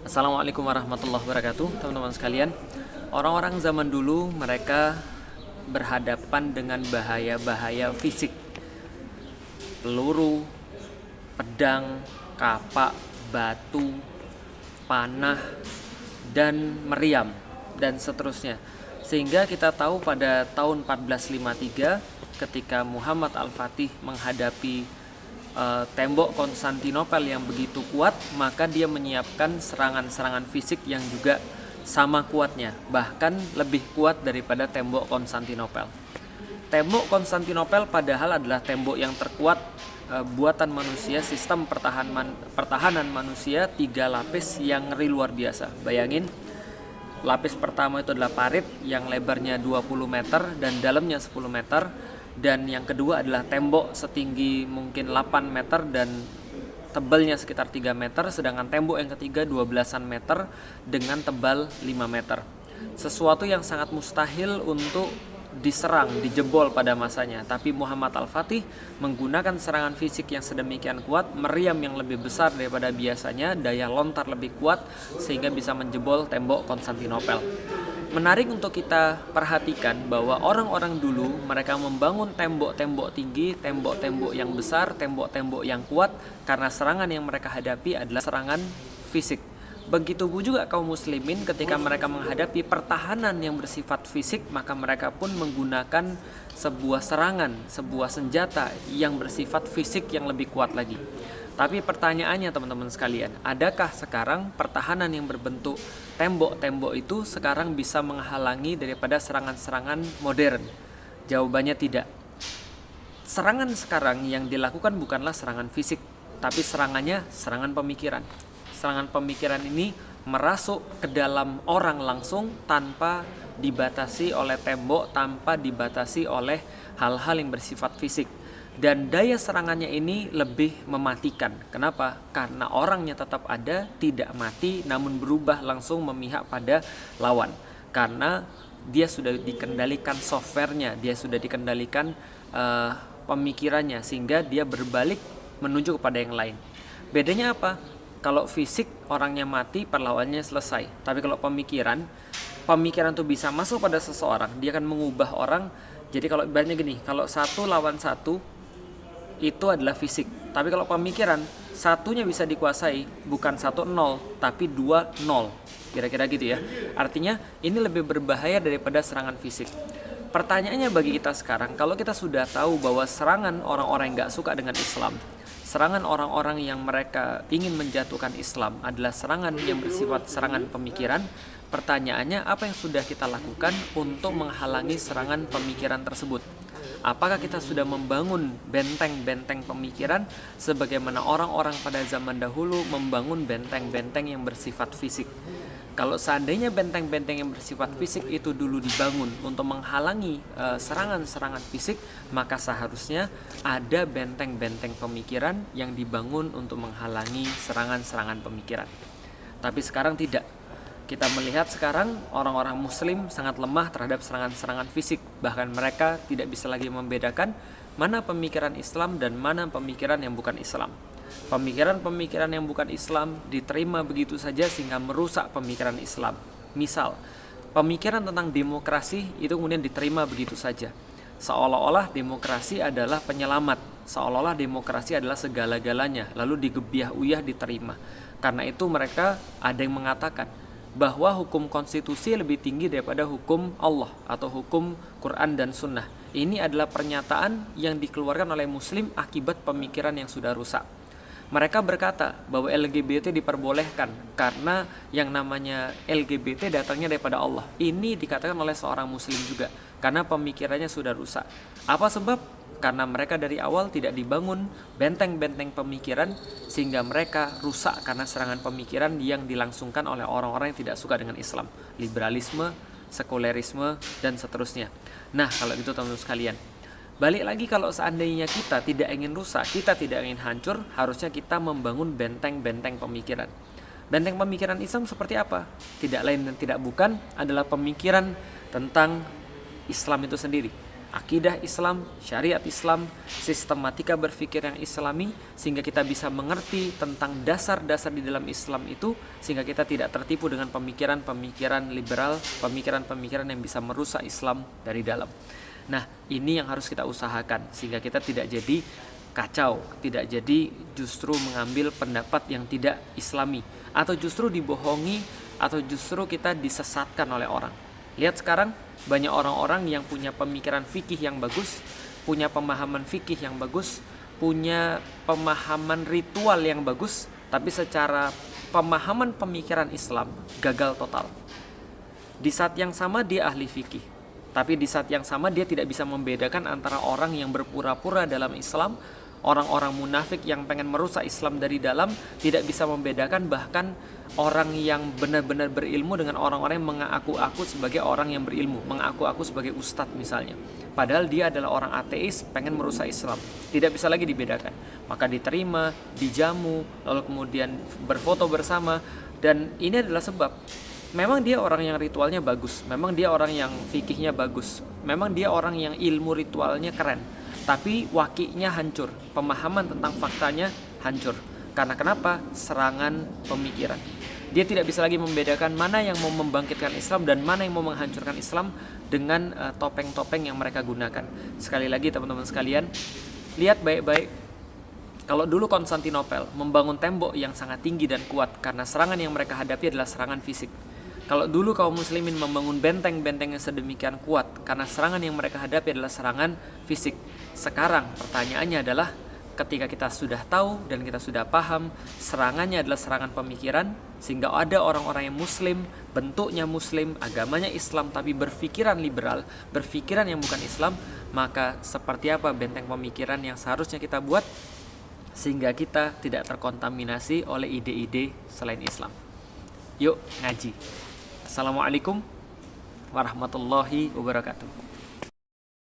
Assalamualaikum warahmatullahi wabarakatuh, teman-teman sekalian. Orang-orang zaman dulu mereka berhadapan dengan bahaya-bahaya fisik, peluru, pedang, kapak, batu, panah, dan meriam, dan seterusnya. Sehingga kita tahu pada tahun 1453 ketika Muhammad Al-Fatih menghadapi tembok Konstantinopel yang begitu kuat, maka dia menyiapkan serangan-serangan fisik yang juga sama kuatnya, bahkan lebih kuat daripada tembok Konstantinopel. Tembok Konstantinopel padahal adalah tembok yang terkuat buatan manusia, sistem pertahanan manusia 3 lapis yang ngeri luar biasa. Bayangin, lapis pertama itu adalah parit yang lebarnya 20 meter dan dalamnya 10 meter. Dan yang kedua adalah tembok setinggi mungkin 8 meter dan tebalnya sekitar 3 meter. Sedangkan tembok yang ketiga 12-an meter dengan tebal 5 meter. Sesuatu yang sangat mustahil untuk diserang, dijebol pada masanya. Tapi Muhammad Al-Fatih menggunakan serangan fisik yang sedemikian kuat, meriam yang lebih besar daripada biasanya, daya lontar lebih kuat, sehingga bisa menjebol tembok Konstantinopel. Menarik untuk kita perhatikan bahwa orang-orang dulu mereka membangun tembok-tembok tinggi, tembok-tembok yang besar, tembok-tembok yang kuat karena serangan yang mereka hadapi adalah serangan fisik. Begitu juga kaum muslimin ketika mereka menghadapi pertahanan yang bersifat fisik, maka mereka pun menggunakan sebuah serangan, sebuah senjata yang bersifat fisik yang lebih kuat lagi. Tapi pertanyaannya teman-teman sekalian, adakah sekarang pertahanan yang berbentuk tembok-tembok itu sekarang bisa menghalangi daripada serangan-serangan modern? Jawabannya tidak. Serangan sekarang yang dilakukan bukanlah serangan fisik, tapi serangannya serangan pemikiran. Serangan pemikiran ini merasuk ke dalam orang langsung tanpa dibatasi oleh tembok, tanpa dibatasi oleh hal-hal yang bersifat fisik. Dan daya serangannya ini lebih mematikan. Kenapa? Karena orangnya tetap ada, tidak mati, namun berubah langsung memihak pada lawan. Karena dia sudah dikendalikan softwarenya, dia sudah dikendalikan pemikirannya, sehingga dia berbalik menuju kepada yang lain. Bedanya apa? Kalau fisik orangnya mati, perlawannya selesai. Tapi kalau pemikiran tuh bisa masuk pada seseorang, dia akan mengubah orang. Jadi kalau ibaratnya gini, kalau 1 lawan 1 itu adalah fisik. Tapi kalau pemikiran, satunya bisa dikuasai, bukan 1-0, tapi 2-0. Kira-kira gitu ya. Artinya ini lebih berbahaya daripada serangan fisik. Pertanyaannya bagi kita sekarang, kalau kita sudah tahu bahwa serangan orang-orang yang gak suka dengan Islam, serangan orang-orang yang mereka ingin menjatuhkan Islam adalah serangan yang bersifat serangan pemikiran, pertanyaannya apa yang sudah kita lakukan untuk menghalangi serangan pemikiran tersebut? Apakah kita sudah membangun benteng-benteng pemikiran sebagaimana orang-orang pada zaman dahulu membangun benteng-benteng yang bersifat fisik? Kalau seandainya benteng-benteng yang bersifat fisik itu dulu dibangun untuk menghalangi serangan-serangan fisik, maka seharusnya ada benteng-benteng pemikiran yang dibangun untuk menghalangi serangan-serangan pemikiran. Tapi sekarang tidak. Kita melihat sekarang orang-orang muslim sangat lemah terhadap serangan-serangan fisik. Bahkan mereka tidak bisa lagi membedakan mana pemikiran Islam dan mana pemikiran yang bukan Islam. Pemikiran-pemikiran yang bukan Islam diterima begitu saja sehingga merusak pemikiran Islam. Misal, pemikiran tentang demokrasi itu kemudian diterima begitu saja. Seolah-olah demokrasi adalah penyelamat, seolah-olah demokrasi adalah segala-galanya, lalu digebiah-uyah diterima. Karena itu mereka ada yang mengatakan bahwa hukum konstitusi lebih tinggi daripada hukum Allah atau hukum Quran dan Sunnah. Ini adalah pernyataan yang dikeluarkan oleh Muslim akibat pemikiran yang sudah rusak. Mereka berkata bahwa LGBT diperbolehkan karena yang namanya LGBT datangnya daripada Allah. Ini dikatakan oleh seorang Muslim juga karena pemikirannya sudah rusak. Apa sebab? Karena mereka dari awal tidak dibangun benteng-benteng pemikiran sehingga mereka rusak karena serangan pemikiran yang dilangsungkan oleh orang-orang yang tidak suka dengan Islam, liberalisme, sekulerisme, dan seterusnya. Nah, kalau itu teman-teman sekalian, balik lagi kalau seandainya kita tidak ingin rusak, kita tidak ingin hancur, harusnya kita membangun benteng-benteng pemikiran. Benteng pemikiran Islam seperti apa? Tidak lain dan tidak bukan adalah pemikiran tentang Islam itu sendiri. akidah Islam, syariat Islam, sistematika berpikir yang Islami, sehingga kita bisa mengerti tentang dasar-dasar di dalam Islam itu, sehingga kita tidak tertipu dengan pemikiran-pemikiran liberal, pemikiran-pemikiran yang bisa merusak Islam dari dalam. Nah, ini yang harus kita usahakan sehingga kita tidak jadi kacau, tidak jadi justru mengambil pendapat yang tidak Islami, atau justru dibohongi, atau justru kita disesatkan oleh orang. Lihat sekarang banyak orang-orang yang punya pemikiran fikih yang bagus, punya pemahaman fikih yang bagus, punya pemahaman ritual yang bagus, tapi secara pemahaman pemikiran Islam gagal total. Di saat yang sama dia ahli fikih, tapi di saat yang sama dia tidak bisa membedakan antara orang yang berpura-pura dalam Islam, orang-orang munafik yang pengen merusak Islam dari dalam, tidak bisa membedakan bahkan orang yang benar-benar berilmu dengan orang-orang yang mengaku-aku sebagai orang yang berilmu, mengaku-aku sebagai ustadz misalnya. Padahal dia adalah orang ateis, pengen merusak Islam. Tidak bisa lagi dibedakan. Maka diterima, dijamu, lalu kemudian berfoto bersama. Dan ini adalah sebab memang dia orang yang ritualnya bagus, memang dia orang yang fikihnya bagus, memang dia orang yang ilmu ritualnya keren, tapi wakinya hancur, pemahaman tentang faktanya hancur. Karena kenapa? Serangan pemikiran. Dia tidak bisa lagi membedakan mana yang mau membangkitkan Islam dan mana yang mau menghancurkan Islam dengan topeng-topeng yang mereka gunakan. Sekali lagi teman-teman sekalian, lihat baik-baik. Kalau dulu Konstantinopel membangun tembok yang sangat tinggi dan kuat karena serangan yang mereka hadapi adalah serangan fisik. Kalau dulu kaum muslimin membangun benteng-benteng yang sedemikian kuat karena serangan yang mereka hadapi adalah serangan fisik. Sekarang pertanyaannya adalah, ketika kita sudah tahu dan kita sudah paham serangannya adalah serangan pemikiran, sehingga ada orang-orang yang muslim, bentuknya muslim, agamanya Islam tapi berpikiran liberal, berpikiran yang bukan Islam, maka seperti apa benteng pemikiran yang seharusnya kita buat sehingga kita tidak terkontaminasi oleh ide-ide selain Islam. Yuk ngaji. Assalamualaikum warahmatullahi wabarakatuh.